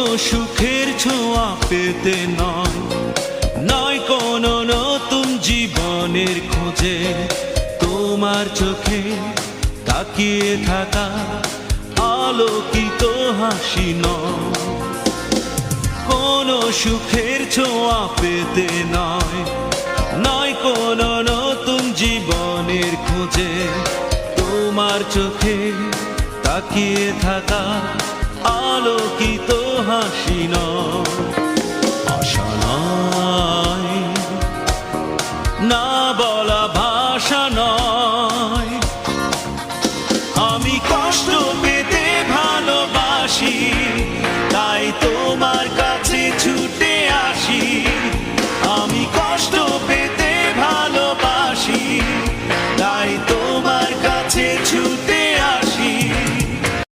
কোনো সুখের ছোঁয়া পেতে নয়, নয় কোনো নতুন জীবনের খোঁজে, তোমার চোখে তাকিয়ে থাকা আলোকিত হাসি নয়। কোনো সুখের ছোঁয়া পেতে নয়, নয় কোনো নতুন জীবনের খোঁজে, তোমার চোখে তাকিয়ে থাকা আলোকিত হাসি নয়।